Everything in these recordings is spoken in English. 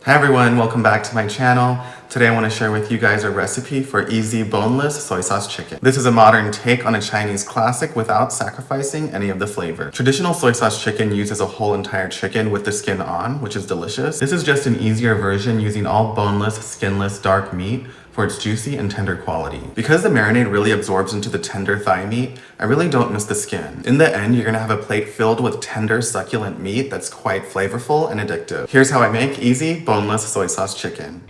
Hi everyone, welcome back to my channel. Today I want to share with you guys a recipe for easy boneless soy sauce chicken. This is a modern take on a Chinese classic without sacrificing any of the flavor. Traditional soy sauce chicken uses a whole entire chicken with the skin on, which is delicious. This is just an easier version using all boneless, skinless, dark meat for its juicy and tender quality. Because the marinade really absorbs into the tender thigh meat, I really don't miss the skin. In the end, you're gonna have a plate filled with tender, succulent meat that's quite flavorful and addictive. Here's how I make easy, boneless soy sauce chicken.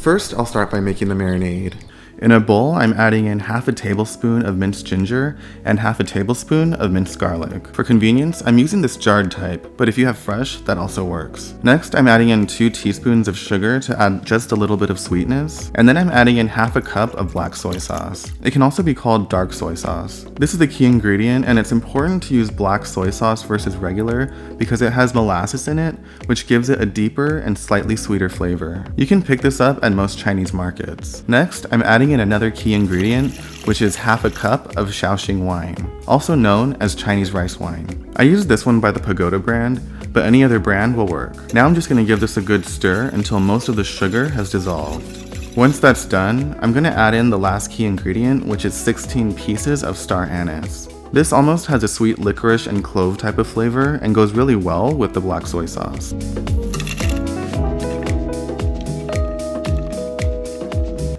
First, I'll start by making the marinade. In a bowl, I'm adding in half a tablespoon of minced ginger and half a tablespoon of minced garlic. For convenience, I'm using this jarred type, but if you have fresh, that also works. Next, I'm adding in 2 teaspoons of sugar to add just a little bit of sweetness, and then I'm adding in half a cup of black soy sauce. It can also be called dark soy sauce. This is the key ingredient, and it's important to use black soy sauce versus regular because it has molasses in it, which gives it a deeper and slightly sweeter flavor. You can pick this up at most Chinese markets. Next, I'm adding in another key ingredient, which is half a cup of shaoxing wine, also known as Chinese rice wine. I use this one by the Pagoda brand, but any other brand will work. Now I'm just going to give this a good stir until most of the sugar has dissolved. Once that's done, I'm going to add in the last key ingredient, which is 16 pieces of star anise. This almost has a sweet licorice and clove type of flavor and goes really well with the black soy sauce.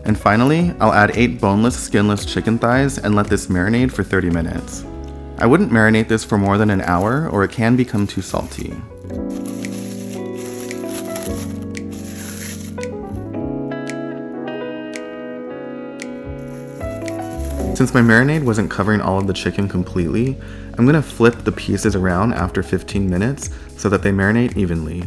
And finally, I'll add 8 boneless, skinless chicken thighs and let this marinate for 30 minutes. I wouldn't marinate this for more than an hour or it can become too salty. Since my marinade wasn't covering all of the chicken completely, I'm going to flip the pieces around after 15 minutes so that they marinate evenly.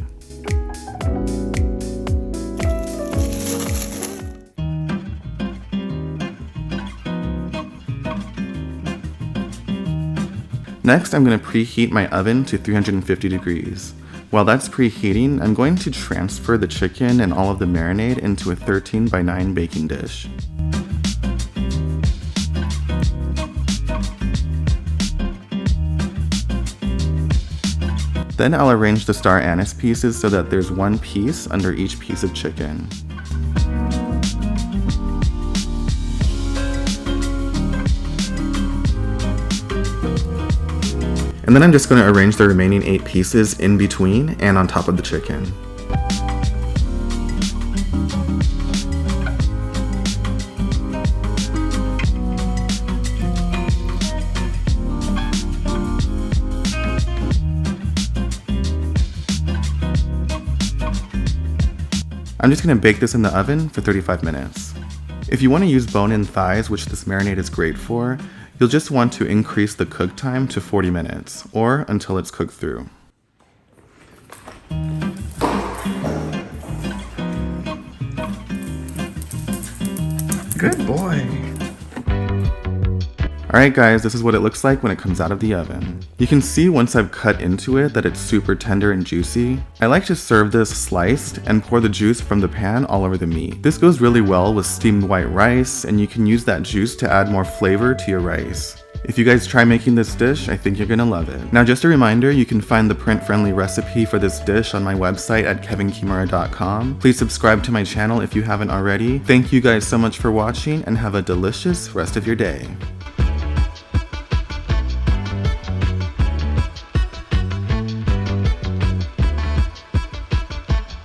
Next, I'm going to preheat my oven to 350 degrees. While that's preheating, I'm going to transfer the chicken and all of the marinade into a 13x9 baking dish. Then I'll arrange the star anise pieces so that there's one piece under each piece of chicken. And then I'm just going to arrange the remaining 8 pieces in between and on top of the chicken. I'm just going to bake this in the oven for 35 minutes. If you want to use bone-in thighs, which this marinade is great for, you'll just want to increase the cook time to 40 minutes, or until it's cooked through. Good boy! Alright guys, this is what it looks like when it comes out of the oven. You can see once I've cut into it that it's super tender and juicy. I like to serve this sliced and pour the juice from the pan all over the meat. This goes really well with steamed white rice, and you can use that juice to add more flavor to your rice. If you guys try making this dish, I think you're gonna love it. Now just a reminder, you can find the print-friendly recipe for this dish on my website at kevinkimura.com. Please subscribe to my channel if you haven't already. Thank you guys so much for watching and have a delicious rest of your day.